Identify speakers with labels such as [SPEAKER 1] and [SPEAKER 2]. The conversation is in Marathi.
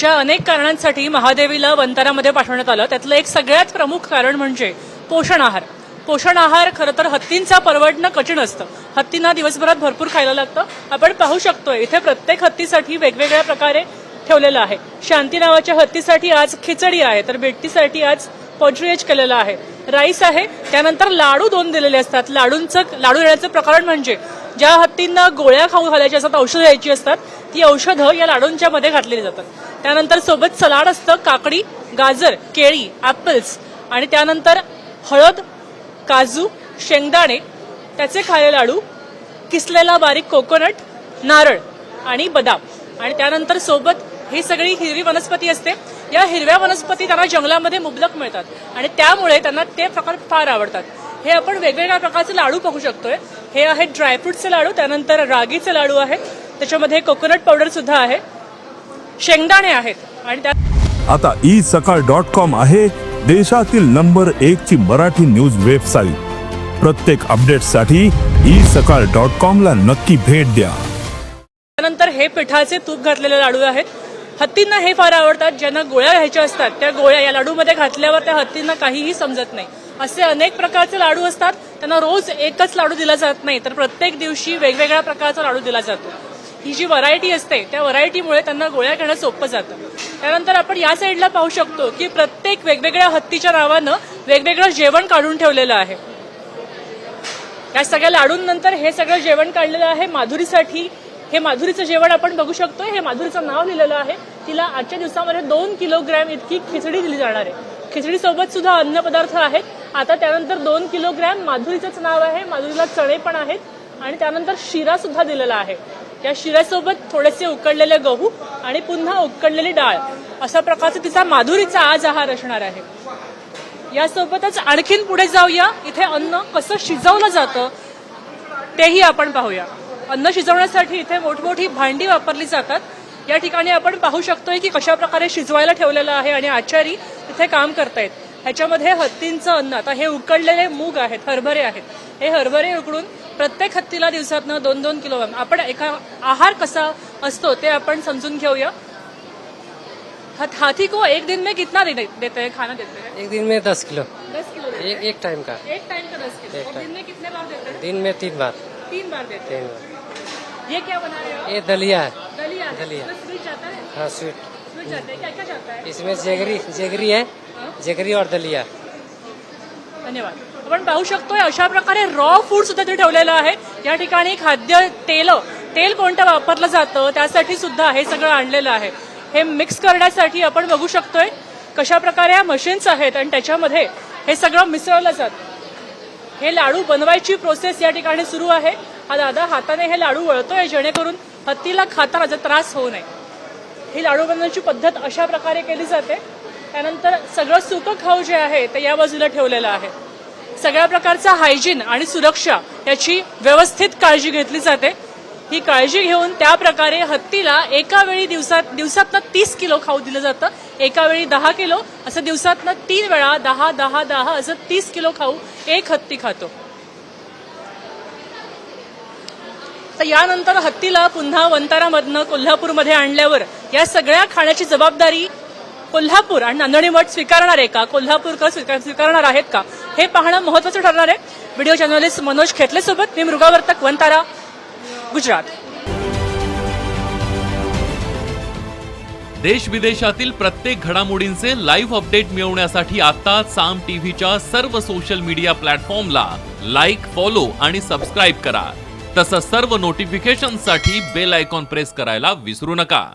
[SPEAKER 1] पुढच्या अनेक कारणांसाठी महादेवीला वंतारामध्ये पाठवण्यात आलं. त्यातलं एक सगळ्यात प्रमुख कारण म्हणजे पोषण आहार. पोषण आहार खरं तर हत्तींचा परवडणं कठीण असतं. हत्तींना दिवसभरात भरपूर खायला लागतं. आपण पाहू शकतो इथे प्रत्येक हत्तीसाठी वेगवेगळ्या प्रकारे ठेवलेलं आहे. शांती नावाच्या हत्तीसाठी आज खिचडी आहे, तर बेट्टीसाठी आज पोट्रीएज केलेलं आहे, राईस आहे. त्यानंतर लाडू 2 दिलेले असतात. लाडू देण्याचं प्रकरण म्हणजे ज्या हत्तींना गोळ्या खाऊ घालायच्या असतात, औषधं द्यायची असतात, ती औषधं या लाडूंच्या मध्ये घातलेली जातात. त्यानंतर सोबत सलाड असतं, काकडी, गाजर, केळी, ऍपल्स आणि त्यानंतर हळद, काजू, शेंगदाणे, त्याचे खायला लाडू, किसलेला बारीक कोकोनट, नारळ आणि बदाम आणि त्यानंतर सोबत ही सगळी हिरवी वनस्पती असते. या हिरव्या वनस्पती त्यांना जंगलामध्ये मुबलक मिळतात आणि त्यामुळे त्यांना ते प्रकार फार आवडतात. हे आपण वेगवेगळ्या प्रकारचे लाडू पाहू शकतोय. हे आहेत ड्रायफ्रुटचे लाडू, त्यानंतर रागीचे लाडू आहेत, त्याच्यामध्ये कोकोनट पावडर सुद्धा आहे, शेंगदाणे आहेत आणि
[SPEAKER 2] आता isakal.com आहे देशातील नंबर 1 ची मराठी न्यूज वेबसाईट. प्रत्येक अपडेटसाठी isakal.com ला नक्की भेट द्या.
[SPEAKER 1] त्यानंतर हे पिठाचे तूप घातलेले लाडू आहेत. हत्तींना हे फार आवडतात. ज्यांना गोळ्या घ्यायच्या असतात त्या गोळ्या या लाडूमध्ये घातल्यावर त्या हत्तींना काहीही समजत नाही. असे अनेक प्रकारचे लाडू असतात. त्यांना रोज एकच लाडू दिला जात नाही, तर प्रत्येक दिवशी वेगवेगळ्या प्रकारचा लाडू दिला जातो. ही जी व्हरायटी असते त्या व्हरायटीमुळे त्यांना गोळ्या घेणं सोपं जातं. त्यानंतर आपण या साईडला पाहू शकतो की प्रत्येक वेगवेगळ्या हत्तीच्या नावानं वेगवेगळं जेवण काढून ठेवलेलं आहे. या सगळ्या लाडूंनंतर हे सगळं जेवण काढलेलं आहे माधुरीसाठी. हे माधुरीचं जेवण आपण बघू शकतो. हे माधुरीचं नाव लिहिलेलं आहे. तिला आजच्या दिवसामध्ये 2 किलोग्रॅम इतकी खिचडी दिली जाणार आहे. खिचडीसोबत सुद्धा अन्न पदार्थ आहेत. आता त्यानंतर 2 किलोग्रॅम माधुरीचंच नाव आहे. माधुरीला चणे पण आहेत आणि त्यानंतर शिरा सुद्धा दिलेला आहे. या शिऱ्यासोबत थोडेसे उकडलेले गहू आणि पुन्हा उकडलेली डाळ अशा प्रकारचा तिचा माधुरीचा आज आहार असणार आहे. यासोबतच आणखीन पुढे जाऊया. इथे अन्न कसं शिजवलं जातं तेही आपण पाहूया. अन्न शिजवण्यासाठी इथे मोठमोठी भांडी वापरली जातात. या ठिकाणी आपण पाहू शकतोय की कशा प्रकारे शिजवायला ठेवलेलं आहे आणि आचारी तिथे काम करतायत. ह्याच्यामध्ये हत्तींचं अन्न, आता हे उकडलेले मूग आहेत, हरभरे आहेत. हे हरभरे उकडून प्रत्येक हत्तीला दिवसातनं 2-2 किलोग्राम आपण एका आहार कसा असतो ते आपण समजून घेऊया. हाथी को एक दिन में कितना देते हैं खाना देते हैं?
[SPEAKER 3] एक दिन में 10 किलो
[SPEAKER 1] 10 किलो देते हैं?
[SPEAKER 3] एक टाइम का
[SPEAKER 1] एक टाइम का 10 किलो। और दिन में कितने बार देते हैं?
[SPEAKER 3] दिन में 3 बार
[SPEAKER 1] 3 बार देते हैं।
[SPEAKER 3] 3 बार।
[SPEAKER 1] ये क्या बना रहे हो?
[SPEAKER 3] ये दलिया है।
[SPEAKER 1] दलिया है।
[SPEAKER 3] दलिया।
[SPEAKER 1] इसमें स्वीट जाता है?
[SPEAKER 3] हाँ स्वीट
[SPEAKER 1] स्वीट जाता है। क्या क्या जाता है?
[SPEAKER 3] इसमें जेगरी है, जेगरी और दलिया।
[SPEAKER 1] धन्यवाद. आपण पाहू शकतोय अशा प्रकारे रॉ फूड सुद्धा ते ठेवलेलं आहे. या ठिकाणी खाद्य तेल कोणतं वापरलं जातं त्यासाठी सुद्धा हे सगळं आणलेलं आहे. हे मिक्स करण्यासाठी आपण बघू शकतोय कशा प्रकारे या मशीन्स आहेत आणि त्याच्यामध्ये हे सगळं मिसळलं जातं. हे लाडू बनवायची प्रोसेस या ठिकाणी सुरू आहे. हा दादा हाताने हे लाडू वळतोय जेणेकरून हत्तीला खाताना त्रास होऊ नये. ही लाडू बनवण्याची पद्धत अशा प्रकारे केली जाते. त्यानंतर सगळं सुकं खाऊ जे आहे ते या बाजूला ठेवलेलं आहे. सगळ्या प्रकारचा हायजीन आणि सुरक्षा याची व्यवस्थित काळजी घेतली जाते. ही काळजी घेऊन त्या प्रकारे हत्तीला एका वेळी दिवसातनं 30 किलो खाऊ दिलं जातं. एका वेळी 10 किलो असं दिवसातनं 3 वेळा 10 असं 30 किलो खाऊ एक हत्ती खातो. तर यानंतर हत्तीला पुन्हा वंतारामधनं कोल्हापूरमध्ये आणल्यावर या सगळ्या खाण्याची जबाबदारी कोल्हापूर आणि नांदणी मठ स्वीकारणार आहे का, कोल्हापूरकर स्वीकारणार आहेत का, हे पाहणं महत्त्वाचं ठरणार आहे. व्हिडिओ जर्नलिस्ट मनोज खेतले सोबत मी मृगावर्तक, वंतारा, गुजरात.
[SPEAKER 4] देश विदेशातील प्रत्येक घडामोडींचे लाईव्ह अपडेट मिळवण्यासाठी आता साम टीव्हीच्या सर्व सोशल मीडिया प्लॅटफॉर्मला लाईक, फॉलो आणि सबस्क्राईब करा. तसंच सर्व नोटिफिकेशनसाठी बेल आयकॉन प्रेस करायला विसरू नका.